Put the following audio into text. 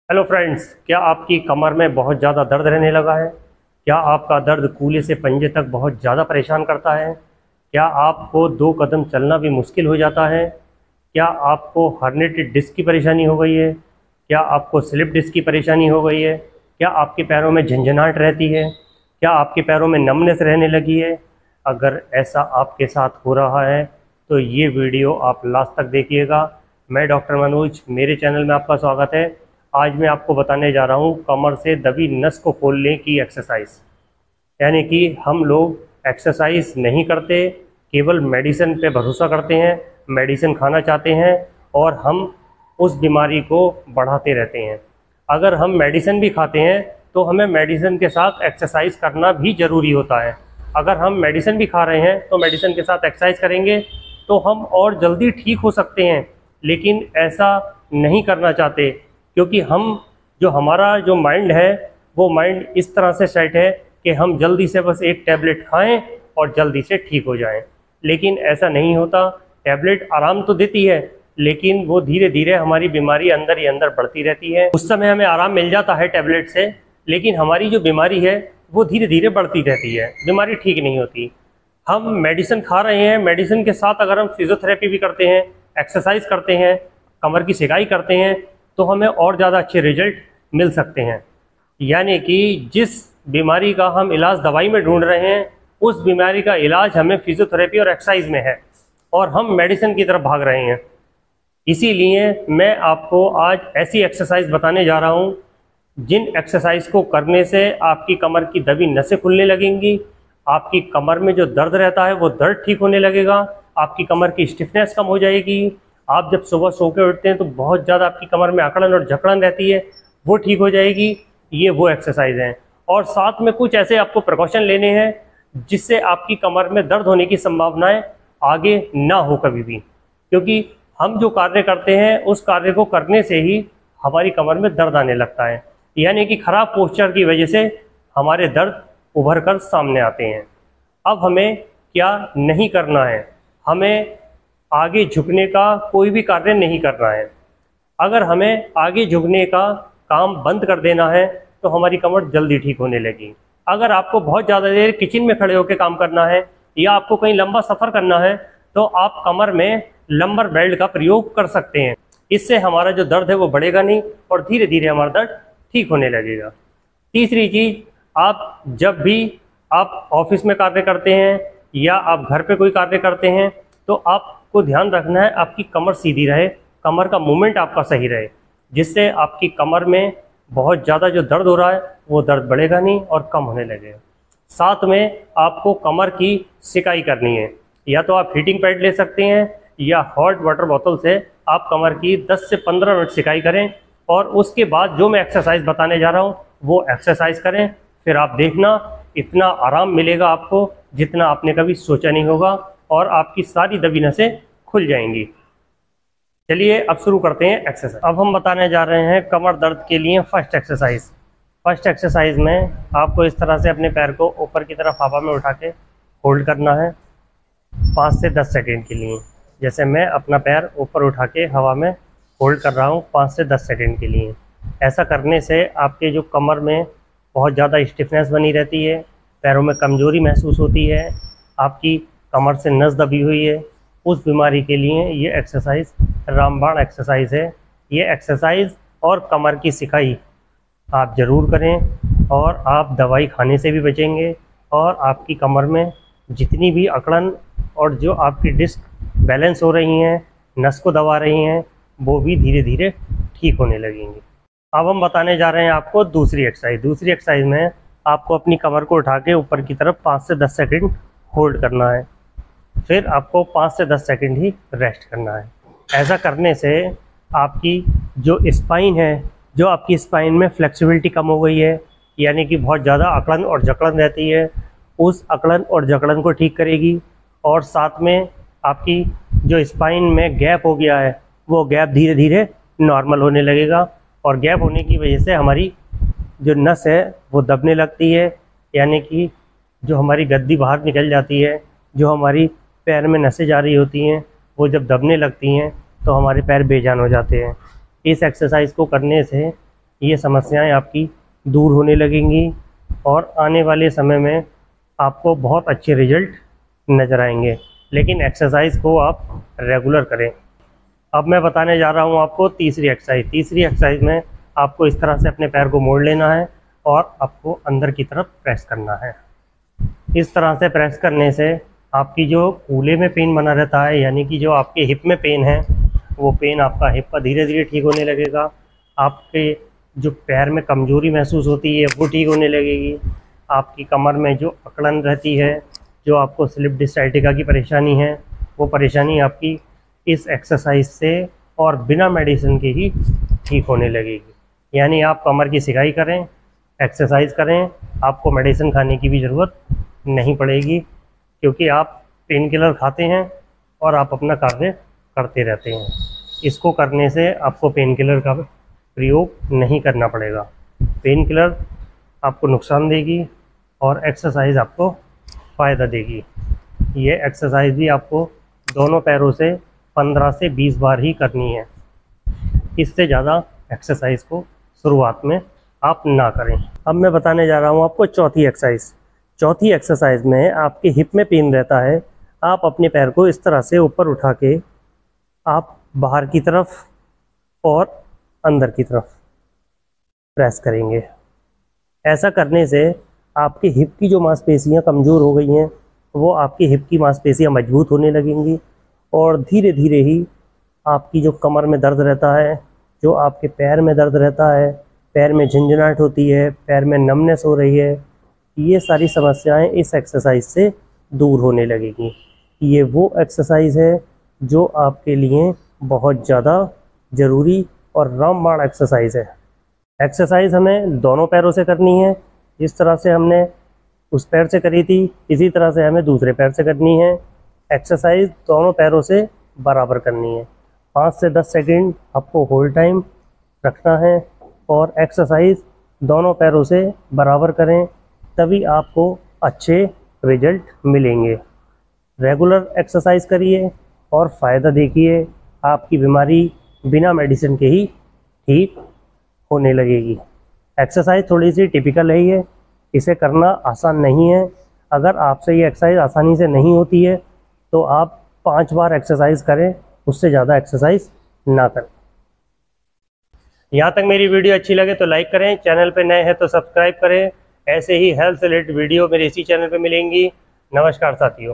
Hello friends, क्या आपकी कमर में बहुत ज़्यादा दर्द रहने लगा है? क्या आपका दर्द कूल्हे से पंजे तक बहुत ज़्यादा परेशान करता है? क्या आपको 2 कदम चलना भी मुश्किल हो जाता है? क्या आपको हर्निएटेड डिस्क की परेशानी हो गई है? क्या आपको स्लिप डिस्क की परेशानी हो गई है? क्या आपके पैरों में झंझनाहट रहती है? क्या आपके पैरों में नमनेस रहने लगी है? अगर ऐसा आपके साथ हो रहा है तो ये वीडियो आप लास्ट तक देखिएगा। मैं डॉक्टर मनोज, मेरे चैनल में आपका स्वागत है। आज मैं आपको बताने जा रहा हूँ कमर से दबी नस को खोलने की एक्सरसाइज। यानी कि हम लोग एक्सरसाइज नहीं करते, केवल मेडिसिन पे भरोसा करते हैं, मेडिसिन खाना चाहते हैं और हम उस बीमारी को बढ़ाते रहते हैं। अगर हम मेडिसिन भी खाते हैं तो हमें मेडिसिन के साथ एक्सरसाइज करना भी ज़रूरी होता है। अगर हम मेडिसिन भी खा रहे हैं तो मेडिसिन के साथ एक्सरसाइज करेंगे तो हम और जल्दी ठीक हो सकते हैं, लेकिन ऐसा नहीं करना चाहते क्योंकि हमारा जो माइंड है वो माइंड इस तरह से सेट है कि हम जल्दी से बस एक टैबलेट खाएं और जल्दी से ठीक हो जाएं। लेकिन ऐसा नहीं होता। टैबलेट आराम तो देती है, लेकिन वो धीरे धीरे हमारी बीमारी अंदर ही अंदर बढ़ती रहती है। उस समय हमें आराम मिल जाता है टैबलेट से, लेकिन हमारी जो बीमारी है वो धीरे धीरे बढ़ती रहती है, बीमारी ठीक नहीं होती। हम मेडिसिन खा रहे हैं, मेडिसिन के साथ अगर हम फिजियोथेरेपी भी करते हैं, एक्सरसाइज करते हैं, कमर की सिकाई करते हैं तो हमें और ज़्यादा अच्छे रिजल्ट मिल सकते हैं। यानी कि जिस बीमारी का हम इलाज दवाई में ढूंढ रहे हैं, उस बीमारी का इलाज हमें फिजियोथेरेपी और एक्सरसाइज में है और हम मेडिसिन की तरफ भाग रहे हैं। इसीलिए मैं आपको आज ऐसी एक्सरसाइज बताने जा रहा हूँ जिन एक्सरसाइज को करने से आपकी कमर की दबी नसें खुलने लगेंगी, आपकी कमर में जो दर्द रहता है वो दर्द ठीक होने लगेगा, आपकी कमर की स्टिफनेस कम हो जाएगी। आप जब सुबह सो के उठते हैं तो बहुत ज़्यादा आपकी कमर में अकड़न और जकड़न रहती है, वो ठीक हो जाएगी। ये वो एक्सरसाइज हैं। और साथ में कुछ ऐसे आपको प्रिकॉशन लेने हैं जिससे आपकी कमर में दर्द होने की संभावनाएं आगे ना हो कभी भी, क्योंकि हम जो कार्य करते हैं उस कार्य को करने से ही हमारी कमर में दर्द आने लगता है। यानी कि खराब पोस्चर की वजह से हमारे दर्द उभर कर सामने आते हैं। अब हमें क्या नहीं करना है, हमें आगे झुकने का कोई भी कार्य नहीं करना है। अगर हमें आगे झुकने का काम बंद कर देना है तो हमारी कमर जल्दी ठीक होने लगी। अगर आपको बहुत ज़्यादा देर किचन में खड़े होकर काम करना है या आपको कहीं लंबा सफ़र करना है तो आप कमर में लंबर बेल्ट का प्रयोग कर सकते हैं। इससे हमारा जो दर्द है वो बढ़ेगा नहीं और धीरे धीरे हमारा दर्द ठीक होने लगेगा। तीसरी चीज़, आप जब भी आप ऑफिस में कार्य करते हैं या आप घर पे कोई कार्य करते हैं तो आपको ध्यान रखना है आपकी कमर सीधी रहे, कमर का मूवमेंट आपका सही रहे, जिससे आपकी कमर में बहुत ज़्यादा जो दर्द हो रहा है वो दर्द बढ़ेगा नहीं और कम होने लगेगा। साथ में आपको कमर की सिकाई करनी है। या तो आप हीटिंग पैड ले सकते हैं या हॉट वाटर बोतल से आप कमर की 10 से 15 मिनट सिकाई करें और उसके बाद जो मैं एक्सरसाइज बताने जा रहा हूँ वो एक्सरसाइज करें। फिर आप देखना इतना आराम मिलेगा आपको जितना आपने कभी सोचा नहीं होगा और आपकी सारी दबी नसें खुल जाएंगी। चलिए अब शुरू करते हैं एक्सरसाइज। अब हम बताने जा रहे हैं कमर दर्द के लिए फर्स्ट एक्सरसाइज। फर्स्ट एक्सरसाइज में आपको इस तरह से अपने पैर को ऊपर की तरफ हवा में उठा के होल्ड करना है 5 से 10 सेकेंड के लिए। जैसे मैं अपना पैर ऊपर उठा के हवा में होल्ड कर रहा हूँ 5 से 10 सेकेंड के लिए। ऐसा करने से आपके जो कमर में बहुत ज़्यादा स्टिफनेस बनी रहती है, पैरों में कमज़ोरी महसूस होती है, आपकी कमर से नस दबी हुई है, उस बीमारी के लिए ये एक्सरसाइज रामबाण एक्सरसाइज है। ये एक्सरसाइज और कमर की सिकाई आप ज़रूर करें और आप दवाई खाने से भी बचेंगे और आपकी कमर में जितनी भी अकड़न और जो आपकी डिस्क बैलेंस हो रही हैं, नस को दबा रही हैं, वो भी धीरे धीरे ठीक होने लगेंगी। अब हम बताने जा रहे हैं आपको दूसरी एक्सरसाइज। दूसरी एक्सरसाइज में आपको अपनी कमर को उठा के ऊपर की तरफ 5 से 10 सेकंड होल्ड करना है, फिर आपको 5 से 10 सेकंड ही रेस्ट करना है। ऐसा करने से आपकी जो स्पाइन है, जो आपकी स्पाइन में फ्लेक्सिबिलिटी कम हो गई है, यानी कि बहुत ज़्यादा अकड़न और जकड़न रहती है, उस अकड़न और जकड़न को ठीक करेगी। और साथ में आपकी जो स्पाइन में गैप हो गया है वो गैप धीरे धीरे नॉर्मल होने लगेगा और गैप होने की वजह से हमारी जो नस है वो दबने लगती है, यानी कि जो हमारी गद्दी बाहर निकल जाती है, जो हमारी पैर में नसें जा रही होती हैं वो जब दबने लगती हैं तो हमारे पैर बेजान हो जाते हैं। इस एक्सरसाइज को करने से ये समस्याएं आपकी दूर होने लगेंगी और आने वाले समय में आपको बहुत अच्छे रिजल्ट नज़र आएंगे। लेकिन एक्सरसाइज को आप रेगुलर करें। अब मैं बताने जा रहा हूँ आपको तीसरी एक्सरसाइज। तीसरी एक्सरसाइज में आपको इस तरह से अपने पैर को मोड़ लेना है और आपको अंदर की तरफ प्रेस करना है। इस तरह से प्रेस करने से आपकी जो कूल्हे में पेन बना रहता है, यानी कि जो आपके हिप में पेन है, वो पेन आपका हिप का धीरे धीरे ठीक होने लगेगा। आपके जो पैर में कमजोरी महसूस होती है वो ठीक होने लगेगी। आपकी कमर में जो अकड़न रहती है, जो आपको स्लिप डिस्क साइटिका की परेशानी है, वो परेशानी आपकी इस एक्सरसाइज से और बिना मेडिसिन के ही ठीक होने लगेगी। यानी आप कमर की सिकाई करें, एक्सरसाइज करें, आपको मेडिसिन खाने की भी ज़रूरत नहीं पड़ेगी, क्योंकि आप पेन किलर खाते हैं और आप अपना कार्य करते रहते हैं। इसको करने से आपको पेन किलर का प्रयोग नहीं करना पड़ेगा। पेन किलर आपको नुकसान देगी और एक्सरसाइज आपको फ़ायदा देगी। ये एक्सरसाइज भी आपको दोनों पैरों से 15 से 20 बार ही करनी है। इससे ज़्यादा एक्सरसाइज को शुरुआत में आप ना करें। अब मैं बताने जा रहा हूँ आपको चौथी एक्सरसाइज। चौथी एक्सरसाइज में आपके हिप में पेन रहता है। आप अपने पैर को इस तरह से ऊपर उठा के आप बाहर की तरफ और अंदर की तरफ प्रेस करेंगे। ऐसा करने से आपकी हिप की जो मांसपेशियां कमज़ोर हो गई हैं, वो आपकी हिप की मांसपेशियां मजबूत होने लगेंगी और धीरे धीरे ही आपकी जो कमर में दर्द रहता है, जो आपके पैर में दर्द रहता है, पैर में झंझनाहट होती है, पैर में नमनेस हो रही है, ये सारी समस्याएं इस एक्सरसाइज से दूर होने लगेंगी। ये वो एक्सरसाइज है जो आपके लिए बहुत ज़्यादा ज़रूरी और रामबाण एक्सरसाइज है। एक्सरसाइज हमें दोनों पैरों से करनी है। जिस तरह से हमने उस पैर से करी थी, इसी तरह से हमें दूसरे पैर से करनी है। एक्सरसाइज दोनों पैरों से बराबर करनी है। 5 से 10 सेकंड आपको होल्ड टाइम रखना है और एक्सरसाइज दोनों पैरों से बराबर करें, तभी आपको अच्छे रिजल्ट मिलेंगे। रेगुलर एक्सरसाइज करिए और फ़ायदा देखिए। आपकी बीमारी बिना मेडिसिन के ही ठीक होने लगेगी। एक्सरसाइज थोड़ी सी टिपिकल है, ये इसे करना आसान नहीं है। अगर आपसे ये एक्सरसाइज आसानी से नहीं होती है तो आप 5 बार एक्सरसाइज करें, उससे ज़्यादा एक्सरसाइज ना करें। यहाँ तक मेरी वीडियो अच्छी लगे तो लाइक करें, चैनल पे नए हैं तो सब्सक्राइब करें। ऐसे ही हेल्थ से रिलेटेड वीडियो मेरे इसी चैनल पे मिलेंगी। नमस्कार साथियों।